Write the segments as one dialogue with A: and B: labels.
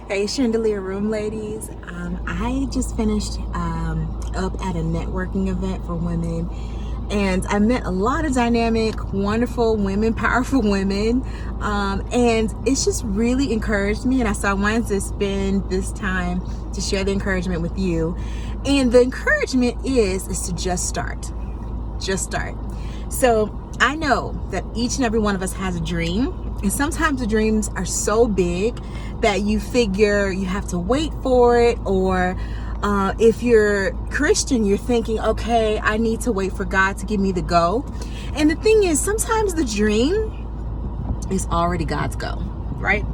A: Hey, Chandelier Room ladies. I just finished up at a networking event for women, and I met a lot of dynamic, wonderful women, powerful women, and it's just really encouraged me. And so I wanted to spend this time to share the encouragement with you. And the encouragement is to just start. Just start. So I know that each and every one of us has a dream. And sometimes the dreams are so big that you figure you have to wait for it, or if you're Christian, you're thinking, okay, I need to wait for God to give me the go. And the thing is, sometimes the dream is already God's go, right?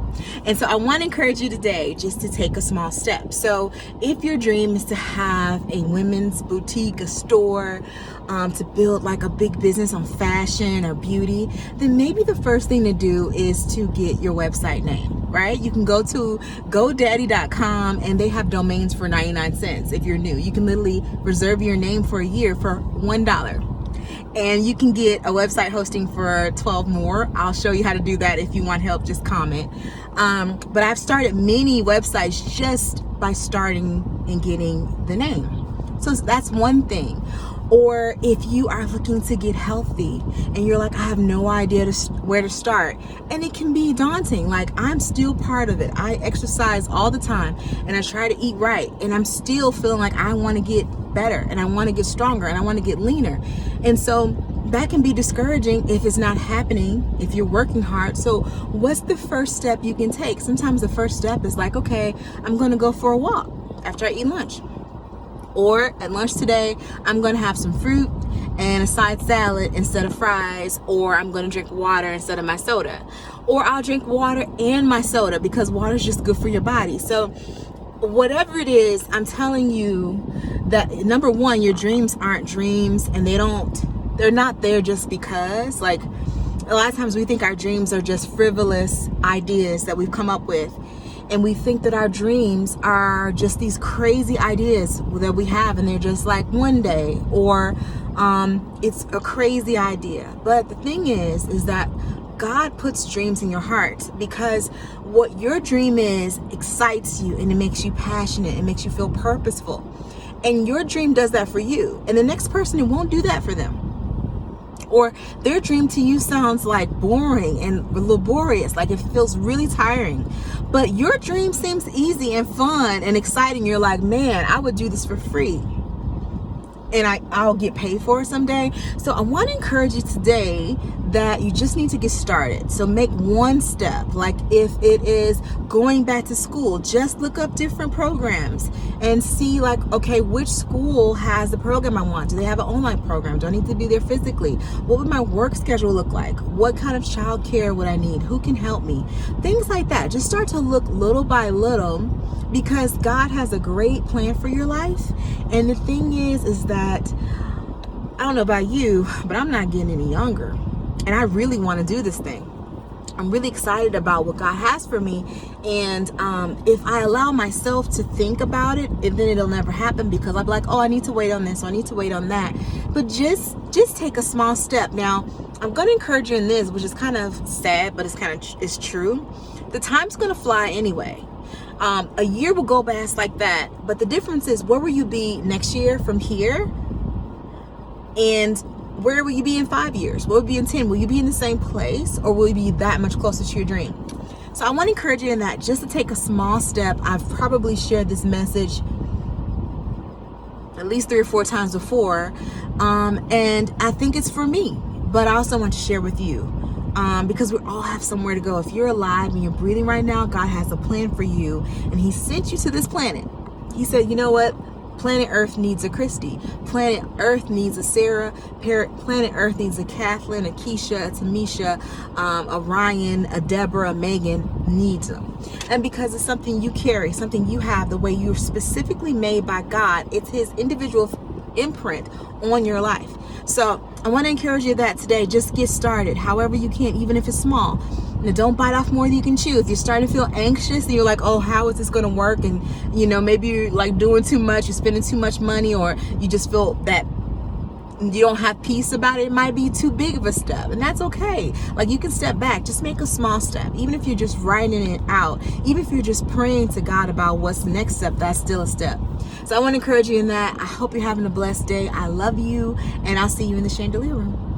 A: And so I want to encourage you today just to take a small step. So if your dream is to have a women's boutique, a store, to build like a big business on fashion or beauty, then maybe the first thing to do is to get your website name, right? You can go to GoDaddy.com and they have domains for 99 cents. If you're new, you can literally reserve your name for a year for $1. And you can get a website hosting for 12 more. I'll show you how to do that. If you want help, just comment. But I've started many websites just by starting and getting the name. So that's one thing. Or if you are looking to get healthy and you're like, I have no idea where to start. And it can be daunting. Like, I'm still part of it. I exercise all the time and I try to eat right. And I'm still feeling like I want to get better and I want to get stronger and I want to get leaner. And so that can be discouraging if it's not happening, if you're working hard. So what's the first step you can take? Sometimes the first step is like, okay, I'm going to go for a walk after I eat lunch. Or at lunch today, I'm going to have some fruit and a side salad instead of fries. Or I'm going to drink water instead of my soda. Or I'll drink water and my soda because water is just good for your body. So whatever it is, I'm telling you that, number one, your dreams aren't dreams, and they're not there just because. Like, a lot of times we think our dreams are just frivolous ideas that we've come up with. And we think that our dreams are just these crazy ideas that we have, and they're just like one day, or it's a crazy idea. But the thing is that God puts dreams in your heart, because what your dream is excites you and it makes you passionate. It makes you feel purposeful. And your dream does that for you. And the next person, it won't do that for them. Or their dream to you sounds like boring and laborious, like it feels really tiring. But your dream seems easy and fun and exciting. You're like, man, I would do this for free. And I'll get paid for it someday. So I want to encourage you today that you just need to get started. So make one step. Like if it is going back to school, just look up different programs and see like, okay, which school has the program I want? Do they have an online program? Do I need to be there physically? What would my work schedule look like? What kind of childcare would I need? Who can help me? Things like that. Just start to look little by little, because God has a great plan for your life. And the thing is that, I don't know about you, but I'm not getting any younger. And I really want to do this thing. I'm really excited about what God has for me. And if I allow myself to think about it, then it'll never happen, because I'll be like, oh, I need to wait on this, or I need to wait on that. But just take a small step. Now, I'm going to encourage you in this, which is kind of sad, but it's true. The time's going to fly anyway. A year will go past like that. But the difference is, where will you be next year from here? And where will you be in 5 years? Where will you be in 10? Will you be in the same place, or will you be that much closer to your dream? So I want to encourage you in that, just to take a small step. I've probably shared this message at least 3 or 4 times before. And I think it's for me, but I also want to share with you. Because we all have somewhere to go. If you're alive and you're breathing right now, God has a plan for you, and He sent you to this planet. He said, you know what? Planet Earth needs a Christy. Planet Earth needs a Sarah. Planet Earth needs a Kathleen, a Keisha, a Tamisha, a Ryan, a Deborah, a Megan. Needs them. And because it's something you carry, something you have, the way you're specifically made by God, it's His individual imprint on your life. So I want to encourage you that today, just get started however you can, even if it's small. Now, don't bite off more than you can chew. If you're starting to feel anxious and you're like, oh, how is this going to work? And, maybe you're like doing too much, you're spending too much money, or you just feel that you don't have peace about it, it might be too big of a step, and that's okay. Like, you can step back, just make a small step. Even if you're just writing it out, even if you're just praying to God about what's the next step, that's still a step. So I want to encourage you in that. I hope you're having a blessed day. I love you, and I'll see you in the chandelier room.